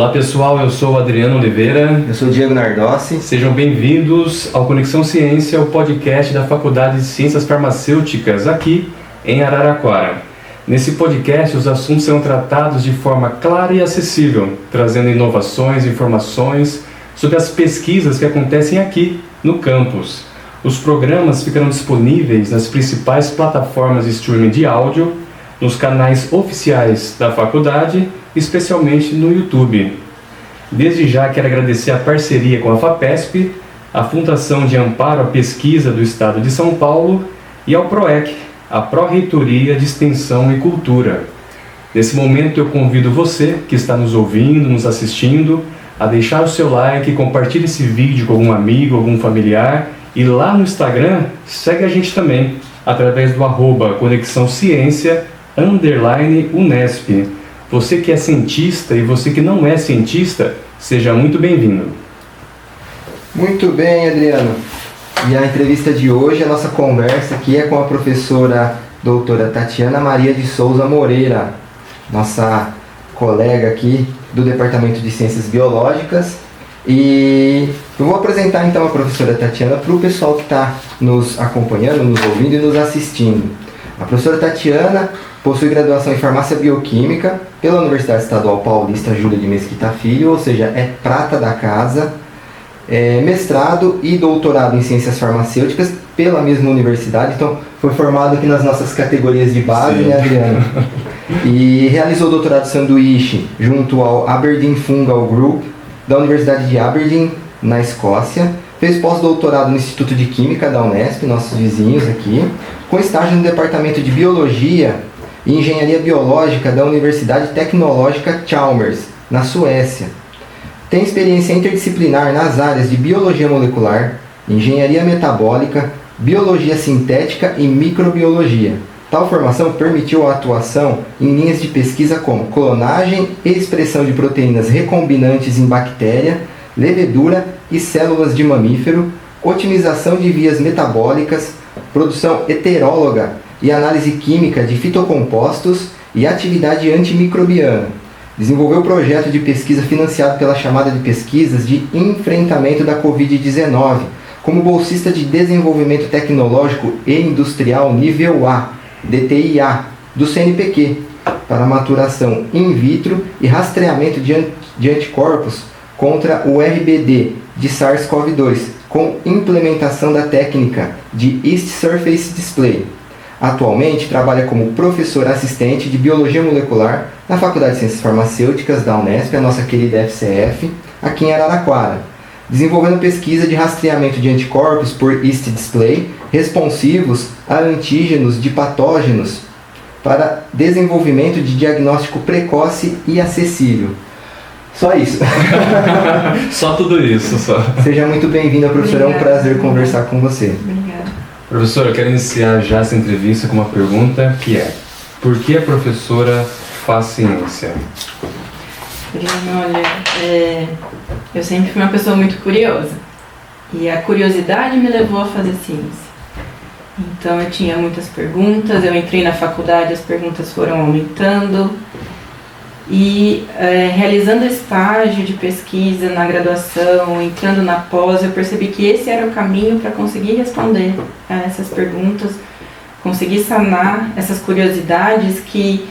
Olá pessoal, eu sou o Adriano Oliveira. Eu sou o Diego Nardossi. Sejam bem-vindos ao Conexão Ciência, o podcast da Faculdade de Ciências Farmacêuticas aqui em Araraquara. Nesse podcast, os assuntos serão tratados de forma clara e acessível, trazendo inovações e informações sobre as pesquisas que acontecem aqui no campus. Os programas ficarão disponíveis nas principais plataformas de streaming de áudio, nos canais oficiais da faculdade, especialmente no YouTube. Desde já quero agradecer a parceria com a FAPESP, a Fundação de Amparo à Pesquisa do Estado de São Paulo e ao PROEC, a Pró-Reitoria de Extensão e Cultura. Nesse momento eu convido você que está nos ouvindo, nos assistindo, a deixar o seu like, compartilhe esse vídeo com algum amigo, algum familiar e lá no Instagram segue a gente também, através do @ConexãoCiência_Unesp. Você que é cientista e você que não é cientista, seja muito bem-vindo. Muito bem, Adriano. E a entrevista de hoje, a nossa conversa aqui é com a professora doutora Tatiana Maria de Souza Moreira, nossa colega aqui do Departamento de Ciências Biológicas. E eu vou apresentar então a professora Tatiana para o pessoal que está nos acompanhando, nos ouvindo e nos assistindo. A professora Tatiana possui graduação em Farmácia Bioquímica pela Universidade Estadual Paulista Júlia de Mesquita Filho, ou seja, é prata da casa, mestrado e doutorado em Ciências Farmacêuticas pela mesma universidade, então foi formado aqui nas nossas categorias de base, né, Adriano? E realizou o doutorado sanduíche junto ao Aberdeen Fungal Group da Universidade de Aberdeen, na Escócia. Fez pós-doutorado no Instituto de Química da Unesp, nossos vizinhos aqui, com estágio no Departamento de Biologia e Engenharia Biológica da Universidade Tecnológica Chalmers, na Suécia. Tem experiência interdisciplinar nas áreas de Biologia Molecular, Engenharia Metabólica, Biologia Sintética e Microbiologia. Tal formação permitiu a atuação em linhas de pesquisa como clonagem e expressão de proteínas recombinantes em bactéria, levedura e células de mamífero, otimização de vias metabólicas, produção heteróloga e análise química de fitocompostos e atividade antimicrobiana. Desenvolveu o projeto de pesquisa financiado pela chamada de pesquisas de enfrentamento da Covid-19, como bolsista de desenvolvimento tecnológico e industrial nível A, DTIA, do CNPq, para maturação in vitro e rastreamento de anticorpos contra o RBD de SARS-CoV-2, com implementação da técnica de Yeast Surface Display. Atualmente trabalha como professor assistente de Biologia Molecular na Faculdade de Ciências Farmacêuticas da Unesp, a nossa querida FCF, aqui em Araraquara, desenvolvendo pesquisa de rastreamento de anticorpos por Yeast Display responsivos a antígenos de patógenos para desenvolvimento de diagnóstico precoce e acessível. Só isso. Só tudo isso, só. Seja muito bem-vinda, professora. Obrigada. É um prazer conversar com você. Obrigada. Professora, eu quero iniciar já essa entrevista com uma pergunta que é: por que a professora faz ciência? Adriano, olha, eu sempre fui uma pessoa muito curiosa. E a curiosidade me levou a fazer ciência. Então eu tinha muitas perguntas, eu entrei na faculdade, as perguntas foram aumentando. E realizando estágio de pesquisa na graduação, entrando na pós, eu percebi que esse era o caminho para conseguir responder a essas perguntas, conseguir sanar essas curiosidades que,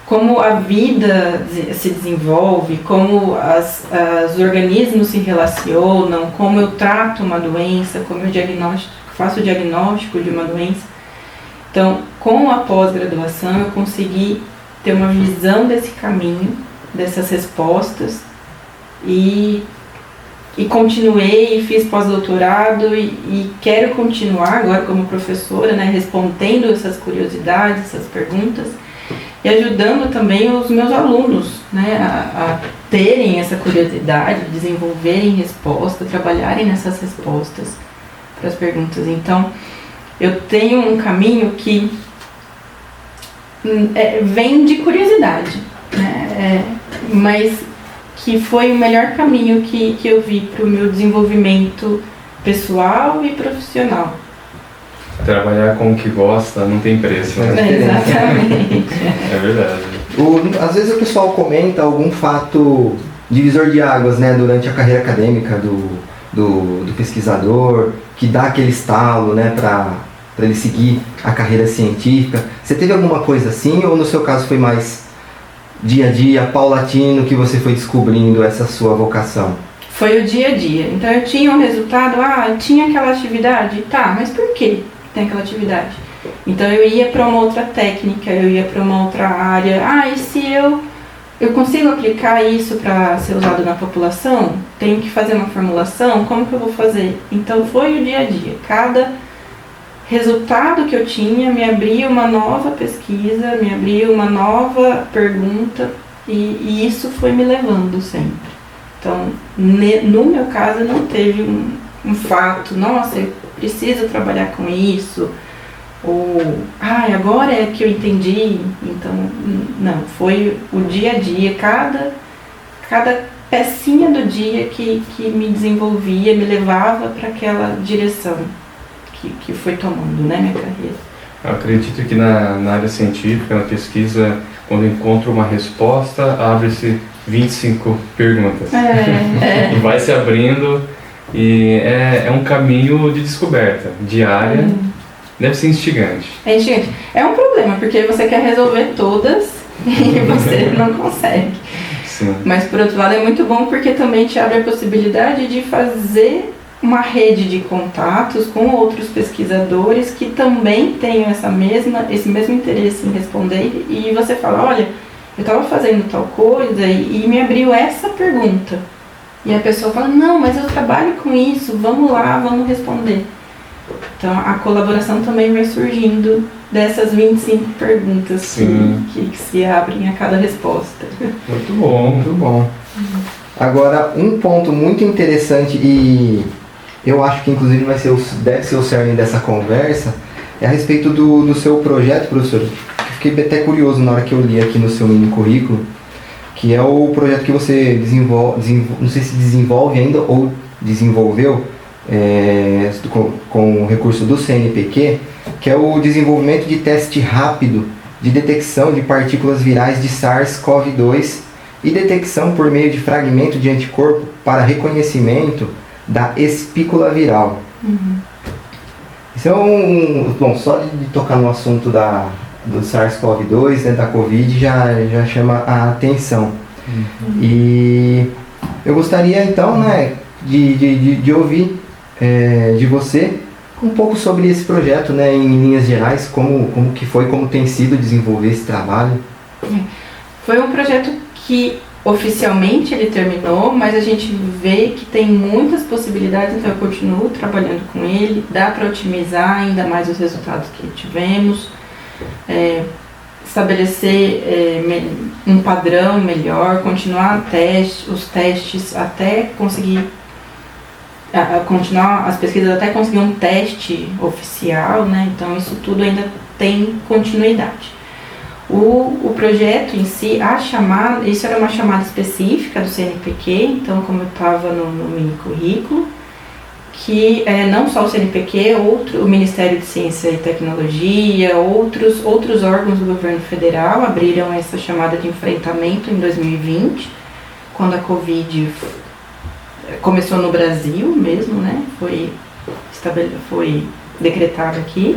como a vida se desenvolve, como os organismos se relacionam, como eu trato uma doença, como eu faço o diagnóstico de uma doença. Então, com a pós-graduação, eu consegui ter uma visão desse caminho, dessas respostas, e continuei e fiz pós-doutorado e quero continuar agora como professora, né, respondendo essas curiosidades, essas perguntas, e ajudando também os meus alunos, né, a terem essa curiosidade, desenvolverem respostas, trabalharem nessas respostas para as perguntas. Então, eu tenho um caminho que vem de curiosidade, né? Mas que foi o melhor caminho que eu vi para o meu desenvolvimento pessoal e profissional. Trabalhar com o que gosta não tem preço, né? Exatamente. É verdade. Às vezes o pessoal comenta algum fato divisor de águas, né, durante a carreira acadêmica do pesquisador, que dá aquele estalo, né, para ele seguir a carreira científica. Você teve alguma coisa assim, ou no seu caso foi mais dia a dia, paulatino, que você foi descobrindo essa sua vocação? Foi o dia a dia. Então eu tinha um resultado, tinha aquela atividade, tá, mas por que tem aquela atividade? Então eu ia para uma outra técnica, eu ia para uma outra área. E se eu consigo aplicar isso para ser usado na população? Tenho que fazer uma formulação? Como que eu vou fazer? Então foi o dia a dia. Cada resultado que eu tinha me abria uma nova pesquisa, me abria uma nova pergunta, e isso foi me levando sempre. Então, no meu caso, não teve um fato, nossa, eu preciso trabalhar com isso, ou, agora é que eu entendi. Então, não, foi o dia a dia, cada pecinha do dia que me desenvolvia, me levava para aquela direção que foi tomando, né, minha carreira. Eu acredito que na área científica, na pesquisa, quando encontro uma resposta, abre-se 25 perguntas. E vai se abrindo, e é um caminho de descoberta diária. Deve ser instigante. É instigante. É um problema, porque você quer resolver todas e você não consegue. Sim. Mas, por outro lado, é muito bom porque também te abre a possibilidade de fazer uma rede de contatos com outros pesquisadores que também tenham esse mesmo interesse em responder, e você fala, olha, eu estava fazendo tal coisa e me abriu essa pergunta. E a pessoa fala, não, mas eu trabalho com isso, vamos lá, vamos responder. Então a colaboração também vai surgindo dessas 25 perguntas que se abrem a cada resposta. Muito bom, muito bom. Agora, um ponto muito interessante, e eu acho que inclusive deve ser o cerne dessa conversa, é a respeito do seu projeto, professor. Fiquei até curioso na hora que eu li aqui no seu mini currículo, que é o projeto que você desenvolve, não sei se desenvolve ainda ou desenvolveu, com o recurso do CNPq, que é o desenvolvimento de teste rápido de detecção de partículas virais de SARS-CoV-2 e detecção por meio de fragmento de anticorpo para reconhecimento da espícula viral. Isso é bom, só de tocar no assunto do SARS-CoV-2, né, da Covid, já chama a atenção. E eu gostaria então, né, de ouvir de você um pouco sobre esse projeto, né, em linhas gerais, como que foi, como tem sido desenvolver esse trabalho. Foi um projeto que oficialmente ele terminou, mas a gente vê que tem muitas possibilidades, então eu continuo trabalhando com ele, dá para otimizar ainda mais os resultados que tivemos, estabelecer um padrão melhor, continuar os testes até conseguir continuar as pesquisas até conseguir um teste oficial, né? Então isso tudo ainda tem continuidade. O projeto em si, isso era uma chamada específica do CNPq, então como eu estava no mini currículo, que não só o CNPq, o Ministério de Ciência e Tecnologia, outros órgãos do governo federal abriram essa chamada de enfrentamento em 2020, quando a Covid começou no Brasil mesmo, né? Foi decretado aqui.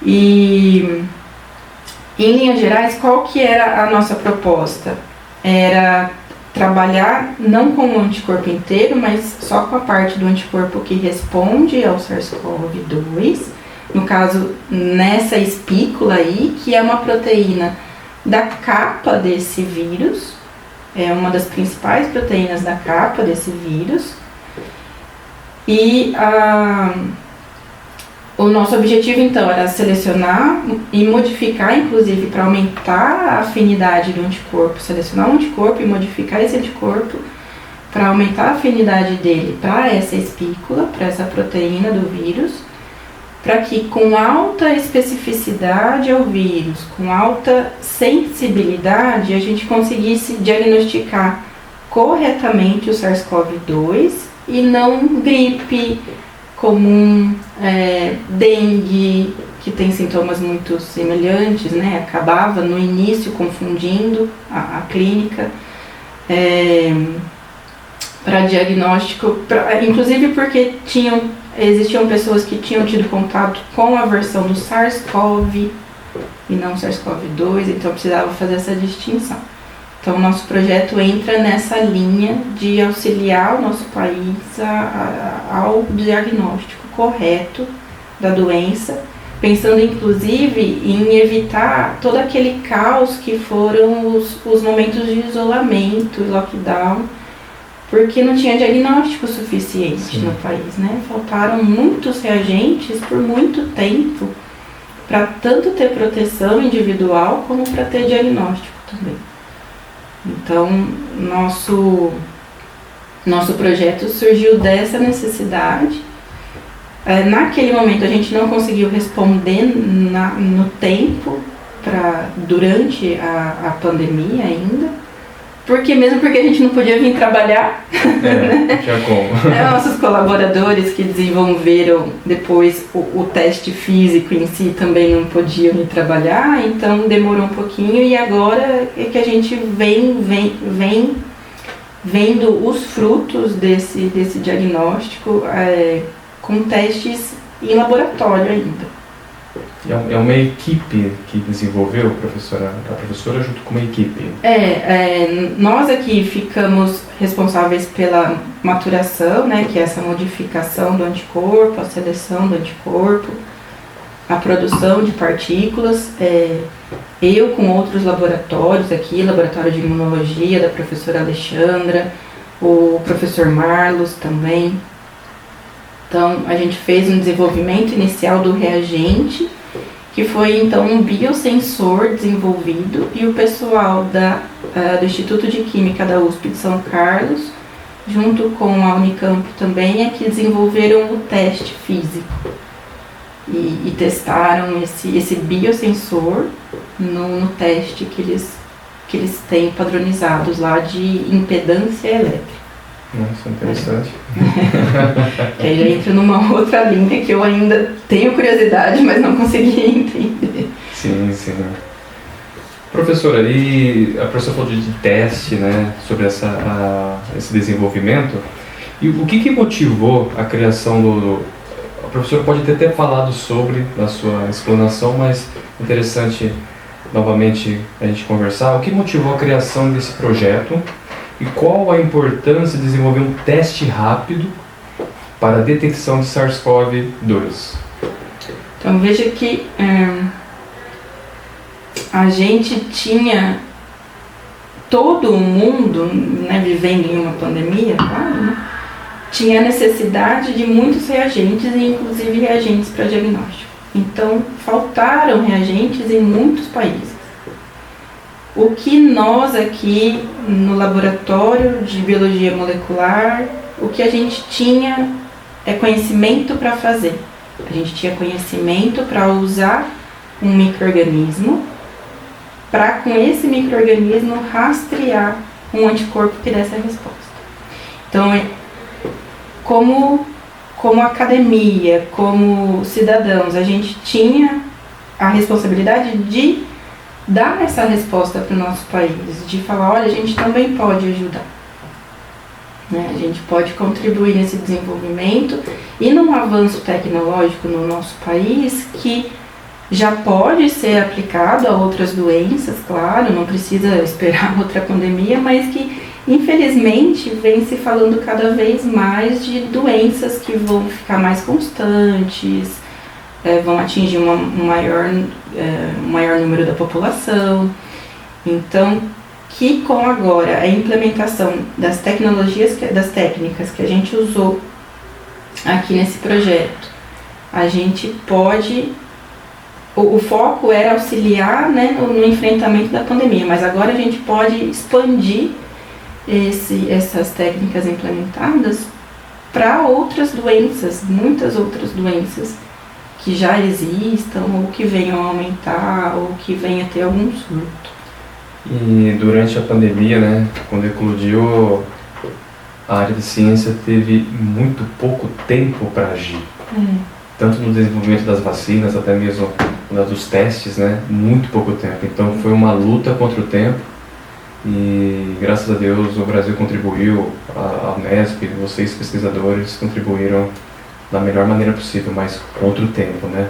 E em linhas gerais, qual que era a nossa proposta? Era trabalhar não com o anticorpo inteiro, mas só com a parte do anticorpo que responde ao SARS-CoV-2, no caso, nessa espícula aí, que é uma proteína da capa desse vírus, é uma das principais proteínas da capa desse vírus, e o nosso objetivo então era selecionar e modificar, inclusive para aumentar a afinidade do anticorpo, selecionar um anticorpo e modificar esse anticorpo para aumentar a afinidade dele para essa espícula, para essa proteína do vírus, para que com alta especificidade ao vírus, com alta sensibilidade, a gente conseguisse diagnosticar corretamente o SARS-CoV-2 e não gripe comum, dengue, que tem sintomas muito semelhantes, né? Acabava no início confundindo a clínica, para diagnóstico, inclusive porque existiam pessoas que tinham tido contato com a versão do SARS-CoV e não SARS-CoV-2, então precisava fazer essa distinção. Então, o nosso projeto entra nessa linha de auxiliar o nosso país ao diagnóstico correto da doença, pensando inclusive em evitar todo aquele caos que foram os momentos de isolamento e lockdown, porque não tinha diagnóstico suficiente no país, né? Faltaram muitos reagentes por muito tempo para tanto ter proteção individual como para ter diagnóstico também. Então, nosso projeto surgiu dessa necessidade. Naquele momento a gente não conseguiu responder no tempo, durante a pandemia ainda, porque a gente não podia vir trabalhar. Não tinha como. Nossos colaboradores que desenvolveram depois o teste físico em si também não podiam ir trabalhar, então demorou um pouquinho, e agora é que a gente vem vendo os frutos desse diagnóstico com testes em laboratório ainda. É uma equipe que desenvolveu, professora? A professora junto com uma equipe? Nós aqui ficamos responsáveis pela maturação, né, que é essa modificação do anticorpo, a seleção do anticorpo, a produção de partículas. Eu com outros laboratórios aqui, laboratório de imunologia da professora Alexandra, o professor Marlos também. Então, a gente fez um desenvolvimento inicial do reagente, que foi então um biosensor desenvolvido, e o pessoal do Instituto de Química da USP de São Carlos, junto com a Unicamp também, é que desenvolveram o teste físico e testaram esse biosensor no teste que eles têm padronizados lá de impedância elétrica. Nossa, interessante. Aí já entra numa outra linha que eu ainda tenho curiosidade, mas não consegui entender. Sim. Professora, e a professora falou de teste, né, sobre esse desenvolvimento. E o que motivou a criação A professora pode ter até falado sobre na sua explanação, mas interessante novamente a gente conversar. O que motivou a criação desse projeto? E qual a importância de desenvolver um teste rápido para a detecção de SARS-CoV-2? Então veja que a gente tinha todo o mundo, né, vivendo em uma pandemia, claro, né, tinha necessidade de muitos reagentes, e inclusive reagentes para diagnóstico. Então faltaram reagentes em muitos países. O que nós aqui no laboratório de biologia molecular, o que a gente tinha é conhecimento para fazer. A gente tinha conhecimento para usar um micro-organismo, para com esse micro-organismo rastrear um anticorpo que desse a resposta. Então, como academia, como cidadãos, a gente tinha a responsabilidade de dar essa resposta para o nosso país, de falar, olha, a gente também pode ajudar, né? A gente pode contribuir nesse desenvolvimento e num avanço tecnológico no nosso país que já pode ser aplicado a outras doenças, claro, não precisa esperar outra pandemia, mas que infelizmente vem se falando cada vez mais de doenças que vão ficar mais constantes, vão atingir um maior número da população. Então, que com agora a implementação das técnicas que a gente usou aqui nesse projeto, a gente pode... O foco era auxiliar, né, no enfrentamento da pandemia, mas agora a gente pode expandir essas técnicas implementadas para outras doenças, muitas outras doenças que já existam, ou que venham a aumentar, ou que venha a ter algum surto. E durante a pandemia, né, quando eclodiu, a área de ciência teve muito pouco tempo para agir. Tanto no desenvolvimento das vacinas, até mesmo dos testes, né, muito pouco tempo. Então foi uma luta contra o tempo. e graças a Deus o Brasil contribuiu, a MESP, vocês pesquisadores contribuíram da melhor maneira possível, mas com outro tempo, né?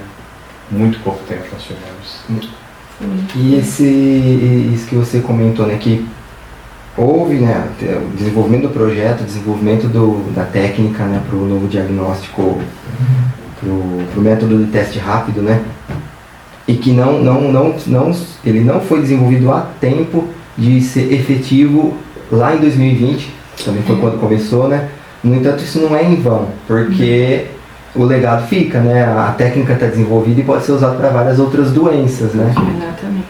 Muito pouco tempo nós tivemos. E isso que você comentou, né, que houve, né, o desenvolvimento do projeto, o desenvolvimento da técnica, né, para o novo diagnóstico, para o método de teste rápido, né, e que ele não foi desenvolvido a tempo de ser efetivo lá em 2020, também foi quando começou, né. No entanto, isso não é em vão, porque o legado fica, né, a técnica está desenvolvida e pode ser usada para várias outras doenças, né. Exatamente.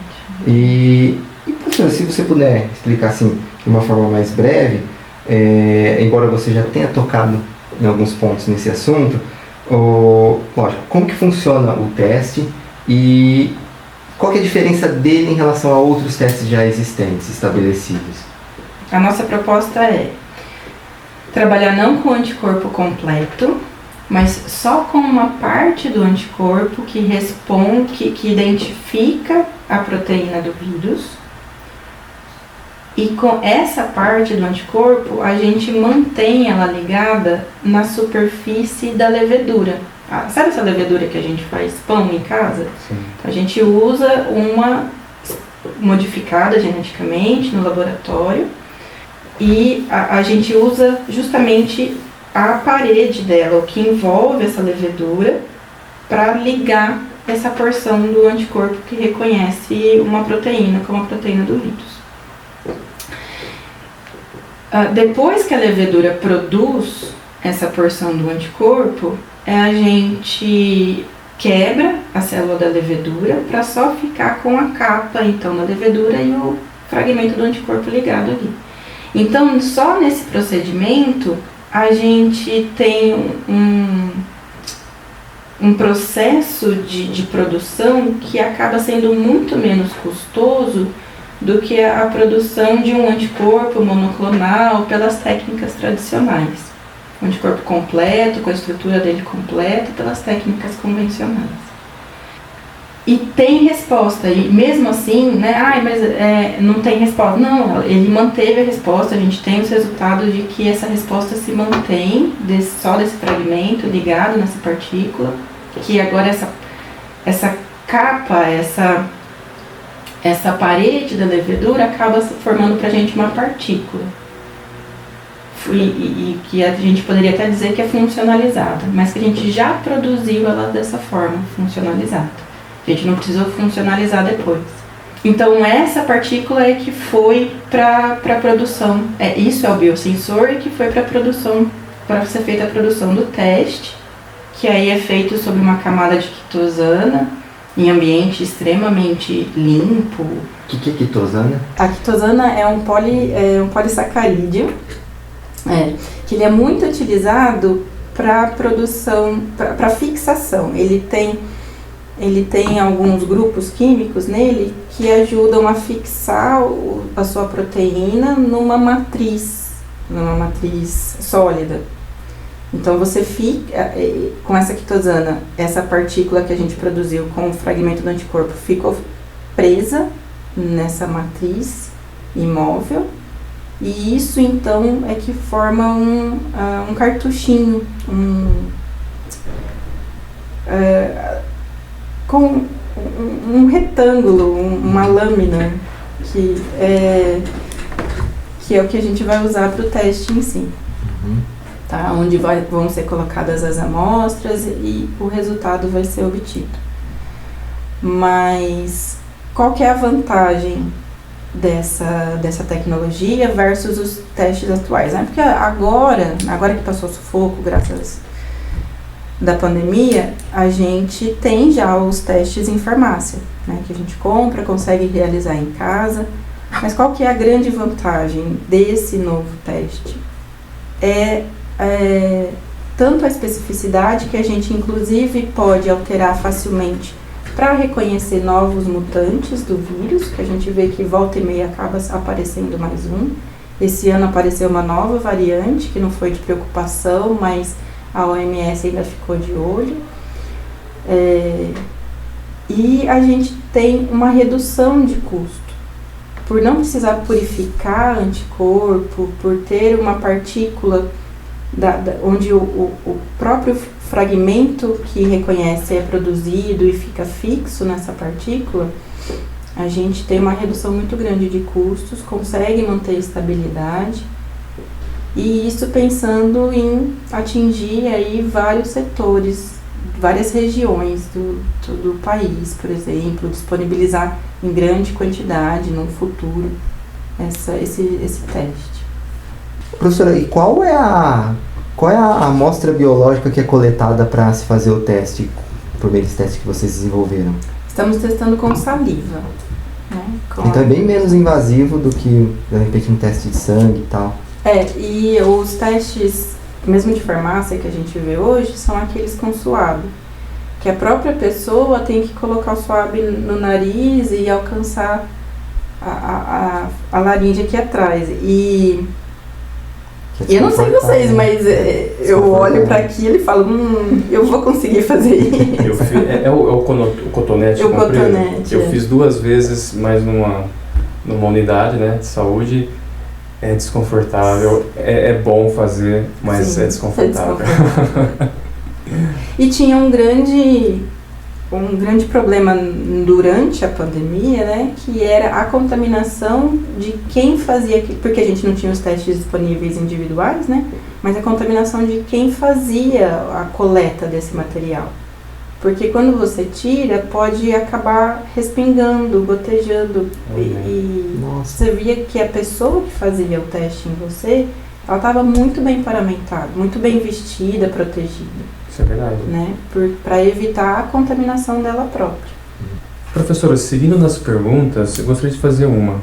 E professor, se você puder explicar assim, de uma forma mais breve, embora você já tenha tocado em alguns pontos nesse assunto, lógico, como que funciona o teste e qual que é a diferença dele em relação a outros testes já existentes, estabelecidos? A nossa proposta é trabalhar não com o anticorpo completo, mas só com uma parte do anticorpo que responde, que identifica a proteína do vírus. E com essa parte do anticorpo, a gente mantém ela ligada na superfície da levedura. Sabe essa levedura que a gente faz pão em casa? Sim. A gente usa uma modificada geneticamente no laboratório e a gente usa justamente a parede dela, o que envolve essa levedura, para ligar essa porção do anticorpo que reconhece uma proteína como a proteína do vírus. Depois que a levedura produz essa porção do anticorpo, a gente quebra a célula da levedura para só ficar com a capa então da levedura e o fragmento do anticorpo ligado ali. Então, só nesse procedimento a gente tem um processo de produção que acaba sendo muito menos custoso do que a produção de um anticorpo monoclonal pelas técnicas tradicionais. O anticorpo completo, com a estrutura dele completa, pelas técnicas convencionais. E tem resposta, e mesmo assim, né, mas não tem resposta. Não, ele manteve a resposta, a gente tem os resultados de que essa resposta se mantém só desse fragmento ligado nessa partícula, que agora essa capa, essa parede da levedura acaba formando pra gente uma partícula. E que a gente poderia até dizer que é funcionalizada, mas que a gente já produziu ela dessa forma, funcionalizada. A gente não precisou funcionalizar depois. Então essa partícula é que foi para a produção. Isso é o biosensor que foi para a produção, para ser feita a produção do teste, que aí é feito sobre uma camada de quitosana, em ambiente extremamente limpo. O que é quitosana? A quitosana é um polissacarídeo, que ele é muito utilizado para produção, para fixação. Ele tem alguns grupos químicos nele que ajudam a fixar a sua proteína numa matriz sólida. Então você fica, com essa quitosana, essa partícula que a gente produziu com o fragmento do anticorpo ficou presa nessa matriz imóvel, e isso então é que forma um cartuchinho, com um retângulo, uma lâmina, que é o que a gente vai usar para o teste em si. Tá? Onde vão ser colocadas as amostras e o resultado vai ser obtido. Mas qual que é a vantagem dessa tecnologia versus os testes atuais? Porque agora que passou o sufoco, graças da pandemia, a gente tem já os testes em farmácia, né, que a gente compra, consegue realizar em casa. Mas qual que é a grande vantagem desse novo teste? Tanto a especificidade, que a gente inclusive pode alterar facilmente para reconhecer novos mutantes do vírus, que a gente vê que volta e meia acaba aparecendo mais um. Esse ano apareceu uma nova variante, que não foi de preocupação, mas a OMS ainda ficou de olho. E a gente tem uma redução de custo, por não precisar purificar anticorpo, por ter uma partícula onde o próprio fragmento que reconhece é produzido e fica fixo nessa partícula, a gente tem uma redução muito grande de custos, consegue manter estabilidade, e isso pensando em atingir aí vários setores, várias regiões do país, por exemplo, disponibilizar em grande quantidade no futuro esse teste. Professora, e qual é a amostra biológica que é coletada para se fazer o teste, por meio desse teste que vocês desenvolveram? Estamos testando com saliva, né? Então é bem menos invasivo do que, de repente, um teste de sangue e tal. E os testes, mesmo de farmácia que a gente vê hoje, são aqueles com suave, que a própria pessoa tem que colocar o suave no nariz e alcançar a laringe aqui atrás. E eu não sei vocês, mas eu olho para aquilo e falo, eu vou conseguir fazer isso. O cotonete. O cotonete. Eu fiz 2 vezes, mas numa unidade, né, de saúde. É desconfortável, é bom fazer, mas sim, é desconfortável. E tinha um grande problema durante a pandemia, né, que era a contaminação de quem fazia, porque a gente não tinha os testes disponíveis individuais, né, mas a contaminação de quem fazia a coleta desse material. Porque quando você tira, pode acabar respingando, gotejando. E você via que a pessoa que fazia o teste em você, ela estava muito bem paramentada, muito bem vestida, protegida. Isso é verdade. Né? Para evitar a contaminação dela própria. Professora, seguindo nas perguntas, eu gostaria de fazer uma.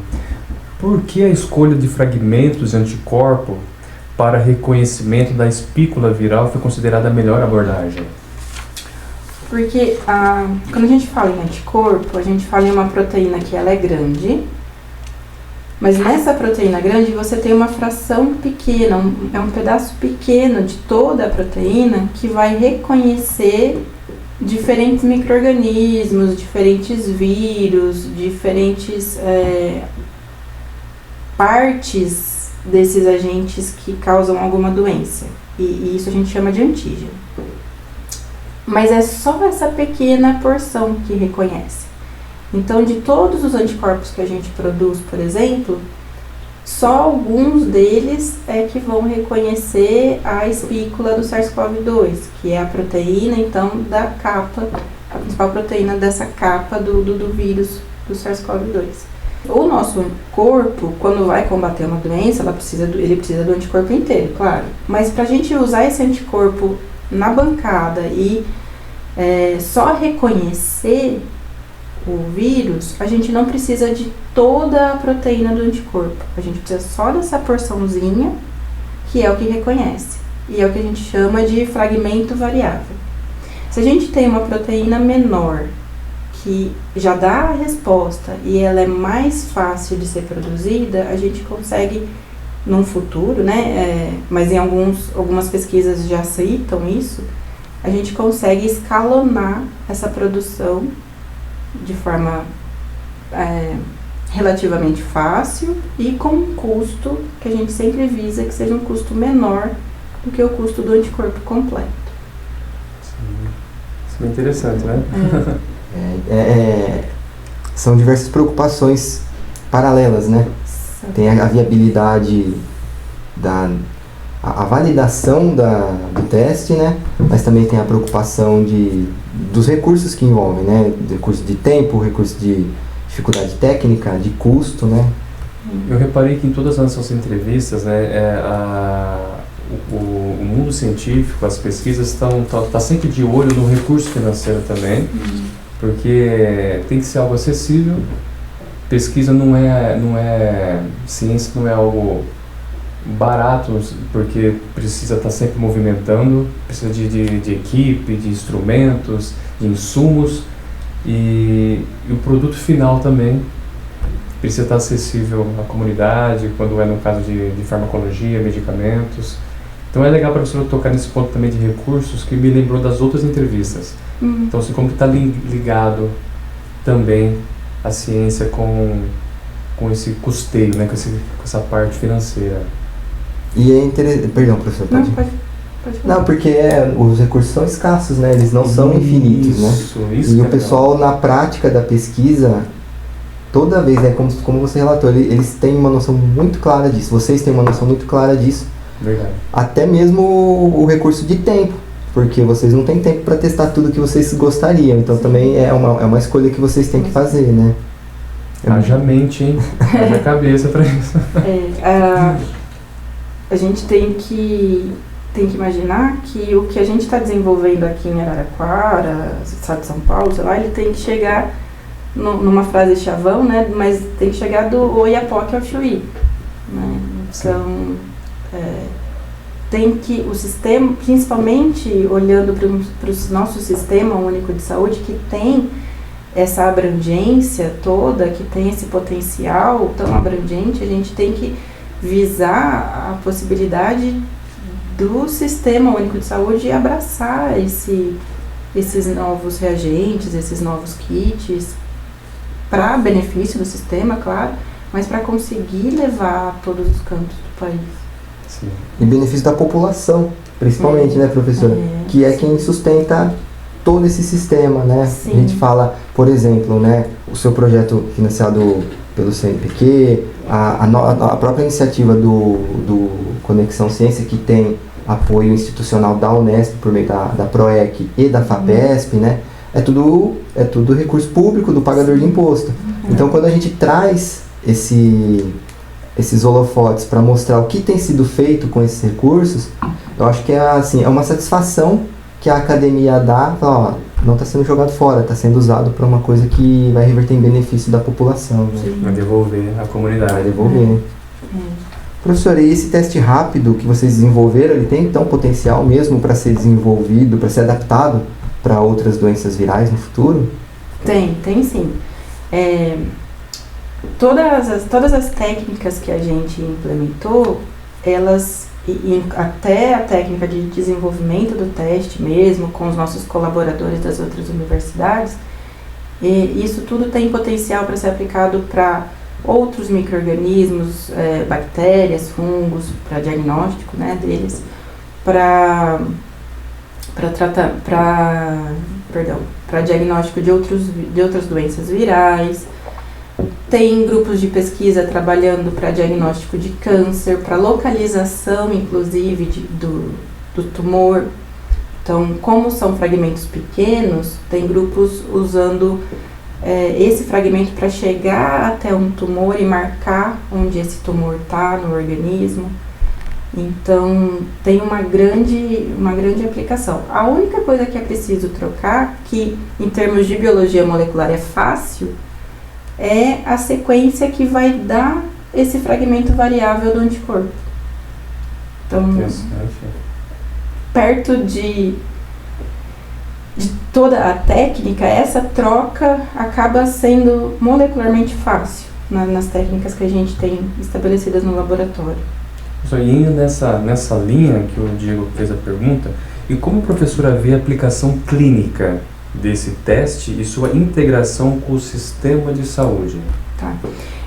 Por que a escolha de fragmentos de anticorpo para reconhecimento da espícula viral foi considerada a melhor abordagem? Porque quando a gente fala em anticorpo, a gente fala em uma proteína que ela é grande, mas nessa proteína grande você tem uma fração pequena, é um pedaço pequeno de toda a proteína que vai reconhecer diferentes micro-organismos, diferentes vírus, diferentes partes desses agentes que causam alguma doença. E isso a gente chama de antígeno. Mas é só essa pequena porção que reconhece. Então, de todos os anticorpos que a gente produz, por exemplo, só alguns deles é que vão reconhecer a espícula do SARS-CoV-2, que é a proteína, então, da capa, a principal proteína dessa capa do vírus do SARS-CoV-2. O nosso corpo, quando vai combater uma doença, ele precisa do anticorpo inteiro, claro. Mas para a gente usar esse anticorpo na bancada e só reconhecer o vírus, a gente não precisa de toda a proteína do anticorpo. A gente precisa só dessa porçãozinha, que é o que reconhece. E é o que a gente chama de fragmento variável. Se a gente tem uma proteína menor, que já dá a resposta e ela é mais fácil de ser produzida, a gente consegue, num futuro, né, mas em algumas pesquisas já citam isso, a gente consegue escalonar essa produção de forma relativamente fácil e com um custo que a gente sempre visa que seja um custo menor do que o custo do anticorpo completo. Sim. Isso é interessante, né? São diversas preocupações paralelas, né? Tem a viabilidade a validação do teste, né? Mas também tem a preocupação dos recursos que envolvem, né? Recurso de tempo, recurso de dificuldade técnica, de custo, né? Eu reparei que em todas as nossas entrevistas, né, o mundo científico, as pesquisas tá sempre de olho no recurso financeiro também, porque tem que ser algo acessível. Pesquisa ciência não é algo barato, porque precisa estar sempre movimentando, precisa de equipe, de instrumentos, de insumos, e o produto final também precisa estar acessível à comunidade, quando é no caso de farmacologia, medicamentos. Então é legal para você tocar nesse ponto também de recursos, que me lembrou das outras entrevistas. Então, assim, como que está ligado também a ciência com com esse custeio, né, com essa parte financeira. E é interessante... Perdão, professor, pode... Não, pode falar. Não, porque os recursos são escassos, né? Eles não são infinitos, né? Isso E que o é pessoal, legal. na prática da pesquisa, toda vez, né, como você relatou, eles têm uma noção muito clara disso. Vocês têm uma noção muito clara disso. Verdade. Até mesmo o recurso de tempo, porque vocês não têm tempo para testar tudo que vocês gostariam. Então também é uma escolha que vocês têm que fazer, né? Haja mente, hein? Haja cabeça para isso. A gente tem que imaginar que o que a gente está desenvolvendo aqui em Araraquara, estado de São Paulo, sei lá, ele tem que chegar numa frase chavão, né? Mas tem que chegar do Oiapoque ao Chuí, né? Então, tem que o sistema, principalmente olhando para o nosso sistema único de saúde, que tem essa abrangência toda, que tem esse potencial tão abrangente, a gente tem que visar a possibilidade do Sistema Único de Saúde abraçar esses novos reagentes, esses novos kits, para benefício do sistema, claro, mas para conseguir levar a todos os cantos do país. Sim. Em benefício da população, principalmente, né, professora? Que é quem sustenta todo esse sistema, né? Sim. A gente fala, por exemplo, né, o seu projeto financiado pelo CNPq, a própria iniciativa do Conexão Ciência, que tem apoio institucional da Unesp por meio da PROEC e da FAPESP, né? É tudo recurso público do pagador de imposto. Então, quando a gente traz esses holofotes para mostrar o que tem sido feito com esses recursos, eu acho que é uma satisfação que a academia dá, ó, não está sendo jogado fora, está sendo usado para uma coisa que vai reverter em benefício da população. Né? Vai devolver à comunidade. Vai devolver. Professor, e esse teste rápido que vocês desenvolveram, ele tem então potencial mesmo para ser desenvolvido, para ser adaptado para outras doenças virais no futuro? Tem sim. Todas as técnicas que a gente implementou, elas, e até a técnica de desenvolvimento do teste mesmo, com os nossos colaboradores das outras universidades, isso tudo tem potencial para ser aplicado para outros micro-organismos, bactérias, fungos, para diagnóstico, né, deles, para diagnóstico de outras doenças virais. Tem grupos de pesquisa trabalhando para diagnóstico de câncer, para localização, inclusive, do tumor. Então, como são fragmentos pequenos, tem grupos usando esse fragmento para chegar até um tumor e marcar onde esse tumor está no organismo. Então, tem uma grande aplicação. A única coisa que é preciso trocar, que em termos de biologia molecular é fácil, é a sequência que vai dar esse fragmento variável do anticorpo. Então, perto de toda a técnica, essa troca acaba sendo molecularmente fácil nas técnicas que a gente tem estabelecidas no laboratório. Só indo nessa linha que o Diego fez a pergunta, e como a professora vê a aplicação clínica desse teste e sua integração com o sistema de saúde? Tá.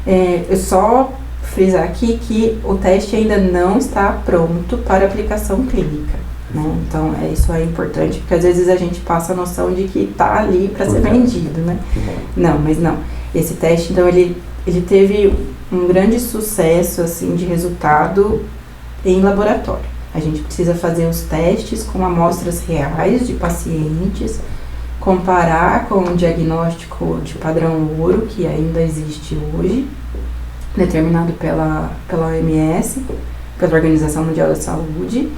Eu só frisar aqui que o teste ainda não está pronto para aplicação clínica, né? Então, isso é importante, porque às vezes a gente passa a noção de que está ali para ser vendido, né? Não, mas não. Esse teste, então, ele teve um grande sucesso, assim, de resultado em laboratório. A gente precisa fazer os testes com amostras reais de pacientes, comparar com o diagnóstico de padrão ouro, que ainda existe hoje, determinado pela OMS, pela Organização Mundial da Saúde.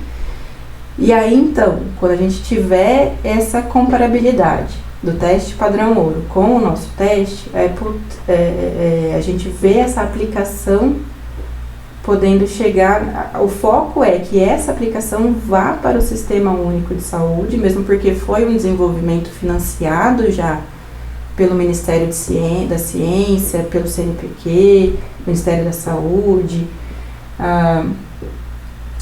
E aí, então, quando a gente tiver essa comparabilidade do teste padrão ouro com o nosso teste, a gente vê essa aplicação podendo chegar. O foco é que essa aplicação vá para o Sistema Único de Saúde, mesmo porque foi um desenvolvimento financiado já pelo Ministério da Ciência, pelo CNPq, Ministério da Saúde.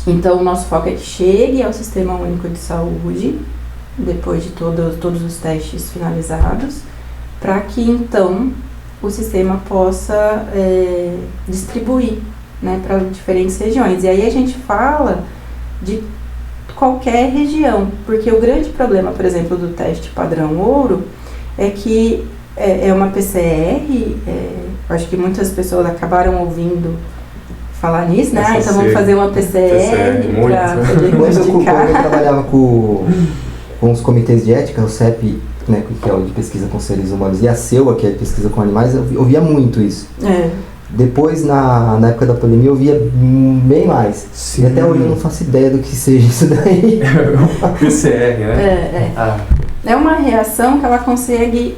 Então, o nosso foco é que chegue ao Sistema Único de Saúde, depois de todos os testes finalizados, para que então o sistema possa distribuir, né, para diferentes regiões. E aí a gente fala de qualquer região, porque o grande problema, por exemplo, do teste padrão ouro é que é uma PCR, acho que muitas pessoas acabaram ouvindo falar nisso, né? Então vamos fazer uma PCR para poder diagnosticar. Quando eu trabalhava com os comitês de ética, o CEP, né, que é o de pesquisa com seres humanos, e a CEUA, que é de pesquisa com animais, eu via muito isso. Depois, na época da pandemia, eu via bem mais. Sim. E até hoje eu não faço ideia do que seja isso daí. PCR, né? É uma reação que ela consegue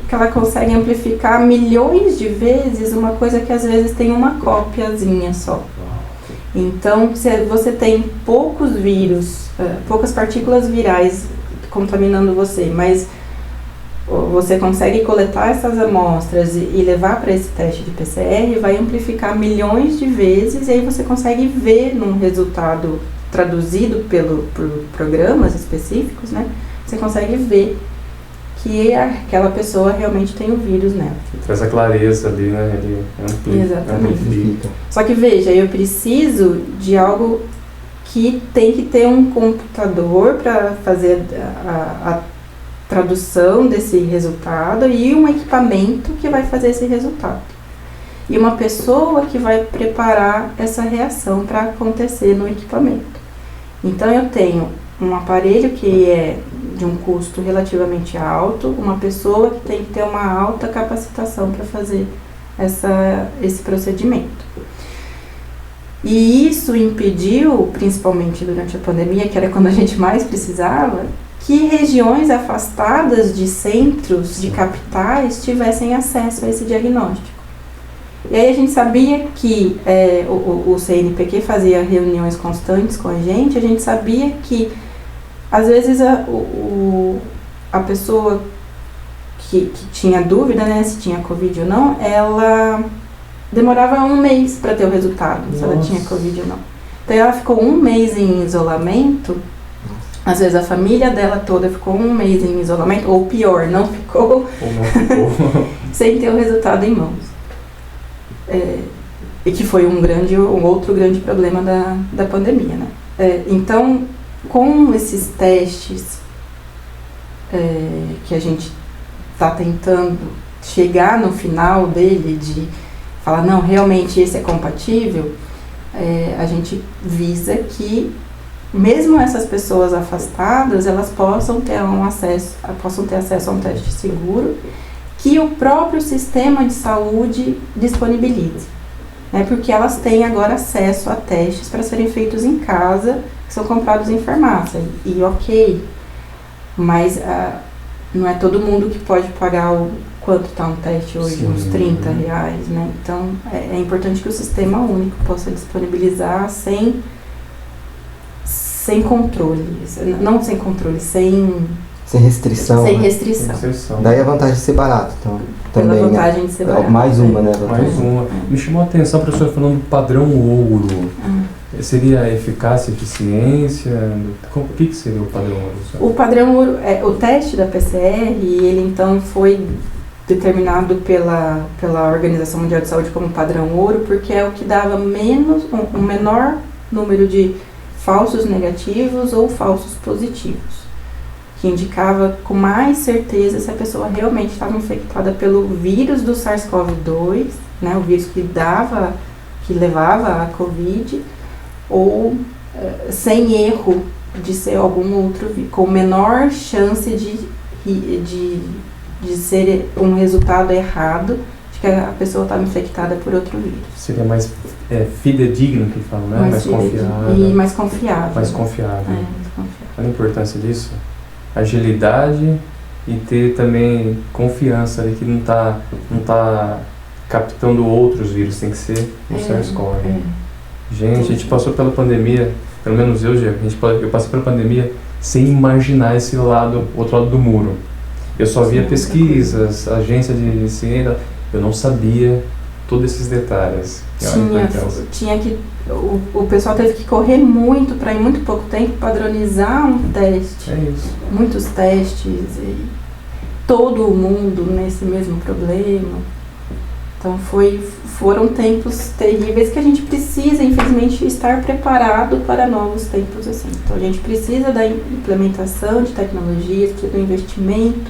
amplificar milhões de vezes uma coisa que às vezes tem uma cópiazinha só. Então, se você tem poucos vírus, poucas partículas virais contaminando você, mas você consegue coletar essas amostras e levar para esse teste de PCR, vai amplificar milhões de vezes, e aí você consegue ver num resultado traduzido por programas específicos, né? Você consegue ver que aquela pessoa realmente tem o vírus nela. Traz a clareza ali, né? Ele amplia. Exatamente. Só que veja, eu preciso de algo que tem que ter um computador para fazer a tradução desse resultado e um equipamento que vai fazer esse resultado. E uma pessoa que vai preparar essa reação para acontecer no equipamento. Então eu tenho um aparelho que é de um custo relativamente alto, uma pessoa que tem que ter uma alta capacitação para fazer esse procedimento. E isso impediu, principalmente durante a pandemia, que era quando a gente mais precisava, que regiões afastadas de centros, de capitais, tivessem acesso a esse diagnóstico. E aí a gente sabia que o CNPq fazia reuniões constantes com a gente sabia que às vezes a pessoa que tinha dúvida, né, se tinha Covid ou não, ela demorava 1 mês para ter o resultado, se ela tinha Covid ou não. Então ela ficou 1 mês em isolamento, às vezes a família dela toda ficou 1 mês em isolamento, ou pior, não ficou, sem ter o resultado em mãos. E que foi um outro grande problema da pandemia, né? Então, com esses testes que a gente está tentando chegar no final dele, de falar, não, realmente esse é compatível, a gente visa que mesmo essas pessoas afastadas, elas possam ter acesso a um teste seguro que o próprio sistema de saúde disponibilize, né? Porque elas têm agora acesso a testes para serem feitos em casa, que são comprados em farmácia, e ok, mas não é todo mundo que pode pagar quanto está um teste hoje, Sim. uns R$30, né? Então é importante que o sistema único possa disponibilizar sem controle, não sem controle, sem restrição. Sem né? restrição. Daí a vantagem de ser barato, então. Pela Também, vantagem né? de ser barato. Mais uma, né? Mais uma. Me chamou a atenção a professora falando do padrão ouro. Seria eficácia e eficiência? O que seria o padrão ouro? O padrão ouro, o teste da PCR, ele então foi determinado pela Organização Mundial de Saúde como padrão ouro, porque é o que dava um menor número de falsos negativos ou falsos positivos, que indicava com mais certeza se a pessoa realmente estava infectada pelo vírus do SARS-CoV-2, né, o vírus que levava a Covid, ou sem erro de ser algum outro vírus, com menor chance de ser um resultado errado, de que a pessoa estava infectada por outro vírus. Seria mais fidedigno, que fala, né? Mais confiável. E mais confiável. Mais confiável. Mais confiável. Olha a importância disso. Agilidade e ter também confiança ali, que não tá captando outros vírus, tem que ser o SARS-CoV. Gente, a gente passou pela pandemia, pelo menos eu passei pela pandemia sem imaginar outro lado do muro. Eu só via pesquisas, agência de ciência, eu não sabia todos esses detalhes. Tinha que o pessoal teve que correr muito para em muito pouco tempo padronizar um teste. É isso. Muitos testes e todo mundo nesse mesmo problema. Então foram tempos terríveis que a gente precisa, infelizmente, estar preparado para novos tempos assim. Então a gente precisa da implementação de tecnologias, precisa do investimento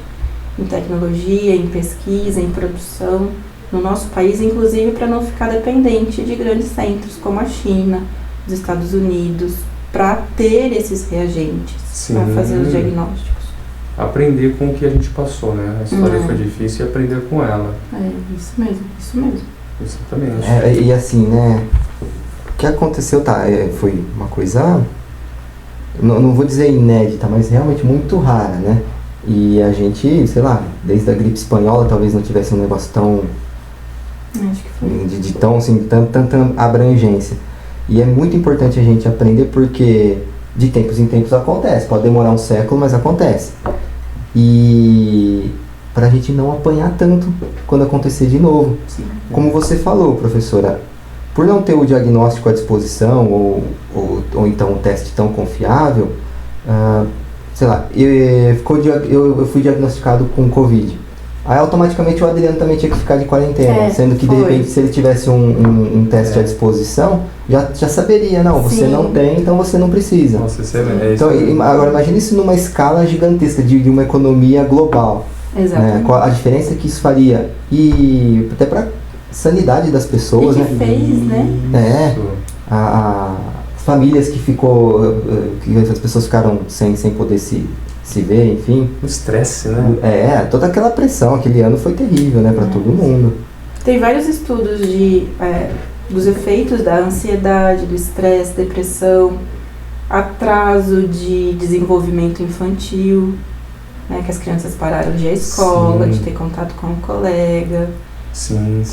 em tecnologia, em pesquisa, em produção no nosso país, inclusive para não ficar dependente de grandes centros como a China, os Estados Unidos, para ter esses reagentes, para fazer os diagnósticos. Aprender com o que a gente passou, né? A história foi difícil e aprender com ela. Isso mesmo, isso mesmo. Exatamente. E assim, né? O que aconteceu, foi uma coisa, não vou dizer inédita, mas realmente muito rara, né? E a gente, sei lá, desde a gripe espanhola talvez não tivesse um negócio tão... Acho que foi. De tão, assim, tanta abrangência. E é muito importante a gente aprender porque de tempos em tempos acontece. Pode demorar um século, mas acontece. E para a gente não apanhar tanto quando acontecer de novo. Sim. Como você falou, professora, por não ter o diagnóstico à disposição ou então um teste tão confiável, sei lá, eu fui diagnosticado com Covid. Aí automaticamente o Adriano também tinha que ficar de quarentena, sendo que de repente se ele tivesse um teste à disposição, já saberia, não, você não tem, então você não precisa. Nossa, então, agora imagine isso numa escala gigantesca de uma economia global. Exatamente. Né? A diferença que isso faria, e até para sanidade das pessoas, e que fez, né? Famílias que as pessoas ficaram sem poder se ver, enfim. O estresse, né? Toda aquela pressão, aquele ano foi terrível, né, para todo mundo. Tem vários estudos dos efeitos da ansiedade, do estresse, depressão, atraso de desenvolvimento infantil, né, que as crianças pararam de ir à escola, de ter contato com um colega. Sim.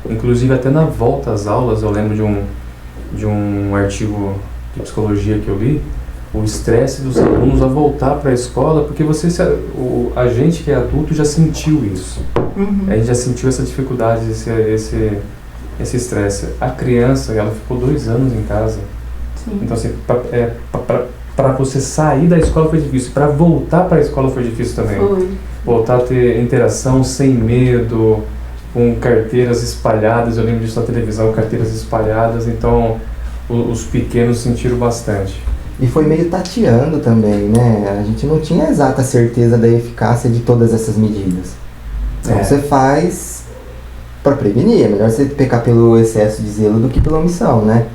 Inclusive até na volta às aulas, eu lembro de um artigo de psicologia que eu li, o estresse dos alunos a voltar para a escola, porque a gente que é adulto já sentiu isso. A gente já sentiu essa dificuldade, esse estresse. A criança, ela ficou 2 anos em casa. Sim. Então, assim, para você sair da escola foi difícil, para voltar para a escola foi difícil também. Voltar a ter interação sem medo, com carteiras espalhadas, eu lembro disso na televisão, carteiras espalhadas, então os pequenos sentiram bastante. E foi meio tateando também, né? A gente não tinha exata certeza da eficácia de todas essas medidas. Então você faz para prevenir, é melhor você pecar pelo excesso de zelo do que pela omissão, né?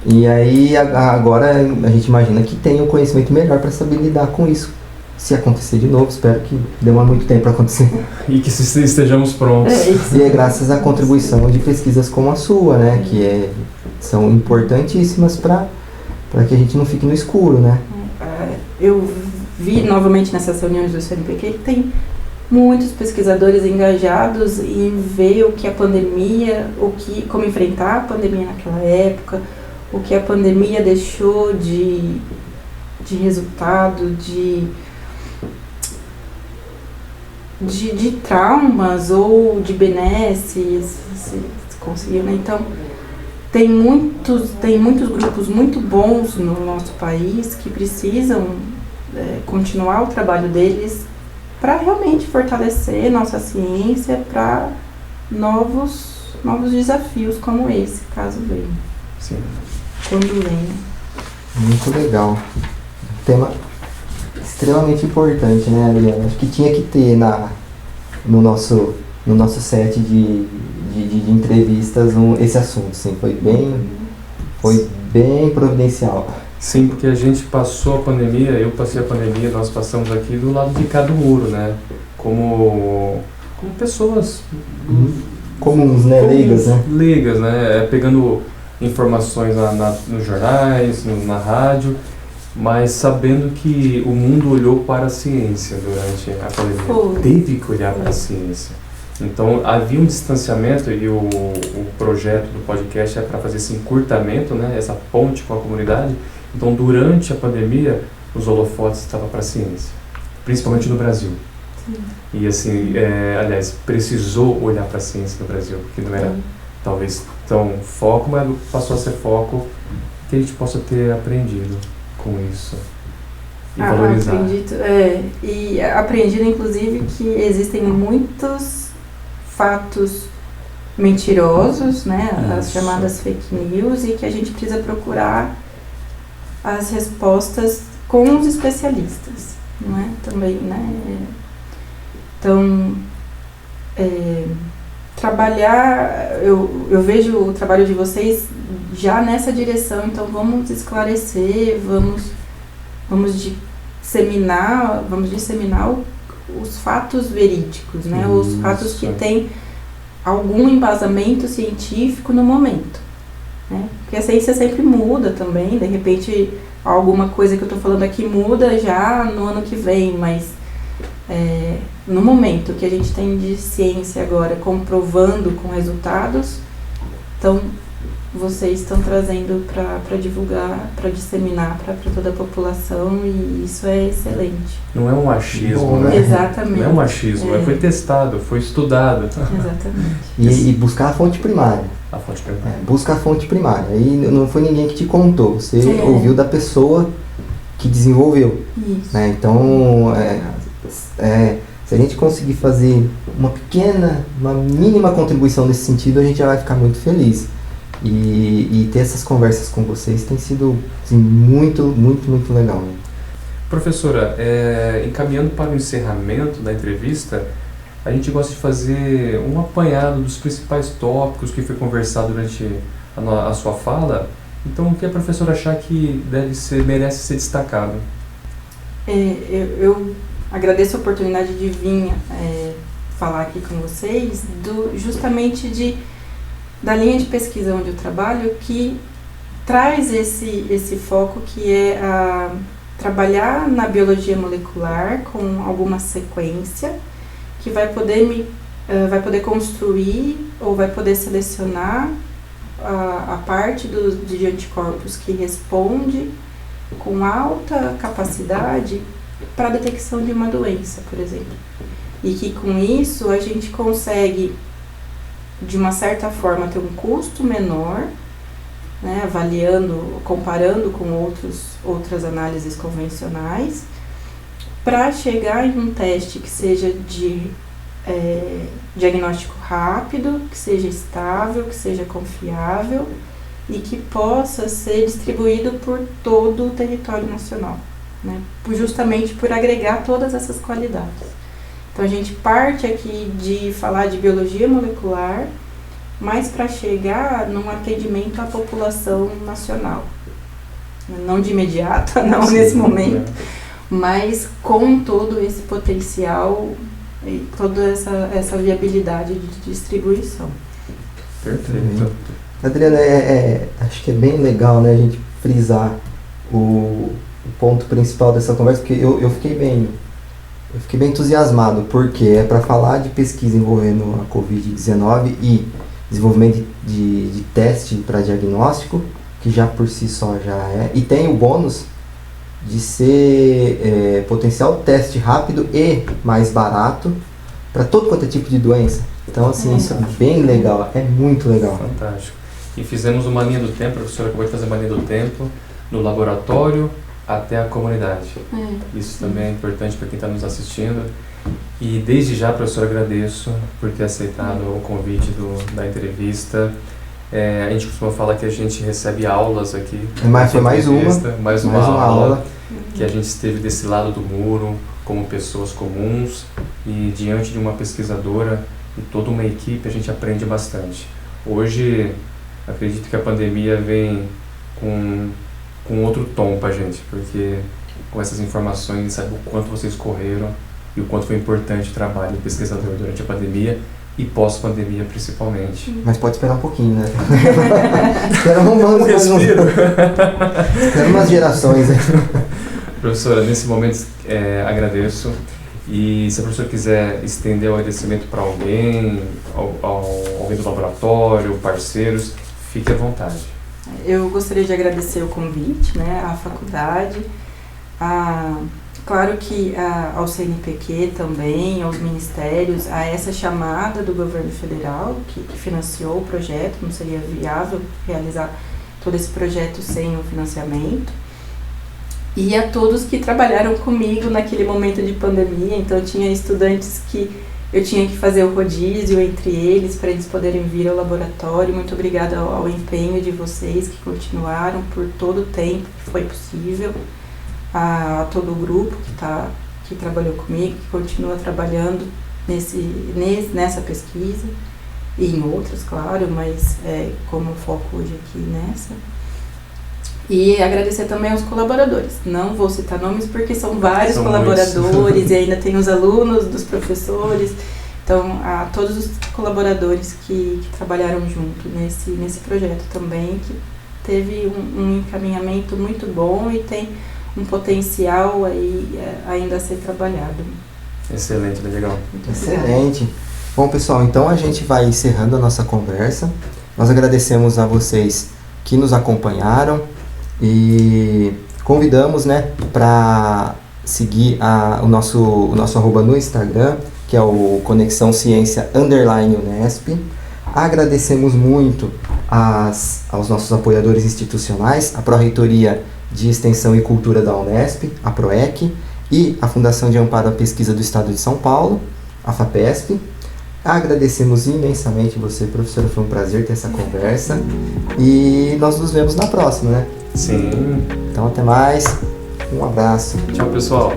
E aí agora a gente imagina que tem um conhecimento melhor para saber lidar com isso. Se acontecer de novo, espero que demore muito tempo para acontecer. E que estejamos prontos. E é graças à contribuição de pesquisas como a sua, né? Que são importantíssimas para que a gente não fique no escuro, né? Eu vi novamente nessas reuniões do CNPq que tem muitos pesquisadores engajados em ver o que a pandemia, como enfrentar a pandemia naquela época, o que a pandemia deixou de resultado, de traumas ou de benesses, se conseguiu, né? Então, tem muitos grupos muito bons no nosso país que precisam continuar o trabalho deles para realmente fortalecer nossa ciência para novos desafios como esse, caso venha. Sim. Quando venha. Muito legal. Um tema extremamente importante, né, Adriana? Acho que tinha que ter no nosso set de entrevistas esse assunto, sim. Foi bem providencial. Sim, porque a gente passou a pandemia, eu passei a pandemia, nós passamos aqui do lado de cada muro, né? Como pessoas comuns, né? Leigas, né? Leigas, né? Pegando informações nos jornais, na rádio, mas sabendo que o mundo olhou para a ciência durante a pandemia. Teve que olhar para a ciência. Então havia um distanciamento e o projeto do podcast é para fazer esse encurtamento, né? Essa ponte com a comunidade. Então durante a pandemia os holofotes estavam para a ciência, principalmente no Brasil. Sim. E assim, aliás, precisou olhar para a ciência no Brasil, porque não era talvez tão foco, mas passou a ser foco, que a gente possa ter aprendido com isso e valorizar. Aprendido inclusive que existem muitos fatos mentirosos, né? As Isso. chamadas fake news, e que a gente precisa procurar as respostas com os especialistas, não é? Também, né? Então, trabalhar, eu vejo o trabalho de vocês já nessa direção, então vamos esclarecer, vamos disseminar os fatos verídicos, né? Os fatos que têm algum embasamento científico no momento, né? Porque a ciência sempre muda também, de repente alguma coisa que eu estou falando aqui muda já no ano que vem, mas no momento que a gente tem de ciência agora, comprovando com resultados, então vocês estão trazendo para divulgar, para disseminar para toda a população, e isso é excelente. Não é um achismo, Bom, né? Exatamente. Não é um achismo, foi testado, foi estudado. Exatamente. E buscar a fonte primária. A fonte primária. Busca a fonte primária. E não foi ninguém que te contou, você ouviu da pessoa que desenvolveu. Isso. Né? Então, se a gente conseguir fazer uma mínima contribuição nesse sentido, a gente já vai ficar muito feliz. E ter essas conversas com vocês tem sido assim, muito, muito, muito legal. Né? Professora, encaminhando para o encerramento da entrevista, a gente gosta de fazer um apanhado dos principais tópicos que foi conversado durante a sua fala. Então, o que a professora achar que merece ser destacado? Eu agradeço a oportunidade de vir falar aqui com vocês justamente da linha de pesquisa onde eu trabalho, que traz esse foco, que é trabalhar na biologia molecular com alguma sequência que vai poder construir ou vai poder selecionar a parte de anticorpos que responde com alta capacidade para a detecção de uma doença, por exemplo. E que com isso a gente consegue, de uma certa forma, ter um custo menor, né, comparando com outras análises convencionais, para chegar em um teste que seja de diagnóstico rápido, que seja estável, que seja confiável e que possa ser distribuído por todo o território nacional, né, justamente por agregar todas essas qualidades. Então a gente parte aqui de falar de biologia molecular, mas para chegar num atendimento à população nacional. Não de imediato, não nesse momento, mas com todo esse potencial e toda essa viabilidade de distribuição. Perfeito. Adriana, acho que é bem legal, né, a gente frisar o ponto principal dessa conversa, porque eu fiquei bem entusiasmado, porque é para falar de pesquisa envolvendo a Covid-19 e desenvolvimento de teste para diagnóstico, que já por si só já e tem o bônus de ser potencial teste rápido e mais barato para todo quanto é tipo de doença. Então, assim, isso é bem legal, é muito legal. Fantástico. E fizemos uma linha do tempo, a professora acabou de fazer uma linha do tempo, do laboratório até a comunidade. Isso também é importante para quem está nos assistindo. E desde já, professora, agradeço por ter aceitado o convite da entrevista. A gente costuma falar que a gente recebe aulas aqui. Foi mais uma aula que a gente esteve desse lado do muro, como pessoas comuns, e diante de uma pesquisadora e toda uma equipe, a gente aprende bastante. Hoje, acredito que a pandemia vem com outro tom pra gente, porque com essas informações, a gente sabe o quanto vocês correram e o quanto foi importante o trabalho do pesquisador durante a pandemia e pós-pandemia principalmente. Mas pode esperar um pouquinho, né? Espera um respiro. Espera umas gerações. Professora, nesse momento agradeço. E se a professora quiser estender o agradecimento para alguém, alguém do laboratório, parceiros, fique à vontade. Eu gostaria de agradecer o convite, né, à faculdade, claro que ao CNPq também, aos ministérios, a essa chamada do governo federal que financiou o projeto. Não seria viável realizar todo esse projeto sem o financiamento. E a todos que trabalharam comigo naquele momento de pandemia. Então tinha estudantes que eu tinha que fazer o rodízio entre eles para eles poderem vir ao laboratório. Muito obrigada ao empenho de vocês que continuaram por todo o tempo que foi possível, a todo o grupo que trabalhou comigo, que continua trabalhando nessa pesquisa e em outras, claro, mas como eu foco hoje aqui nessa. E agradecer também aos colaboradores. Não vou citar nomes porque são vários colaboradores e ainda tem os alunos dos professores. Então, a todos os colaboradores que trabalharam junto nesse projeto também, que teve um encaminhamento muito bom e tem um potencial aí ainda a ser trabalhado. Excelente, legal. Excelente. Bom, pessoal, então a gente vai encerrando a nossa conversa. Nós agradecemos a vocês que nos acompanharam e convidamos, né, para seguir o nosso arroba no Instagram, que é o Conexão Ciência _Unesp. Agradecemos muito aos nossos apoiadores institucionais, a Pró-Reitoria de Extensão e Cultura da Unesp, a PROEC, e a Fundação de Amparo à Pesquisa do Estado de São Paulo, a FAPESP. Agradecemos imensamente você, professora, foi um prazer ter essa conversa e nós nos vemos na próxima, né? Sim. Então até mais, um abraço. Tchau, pessoal.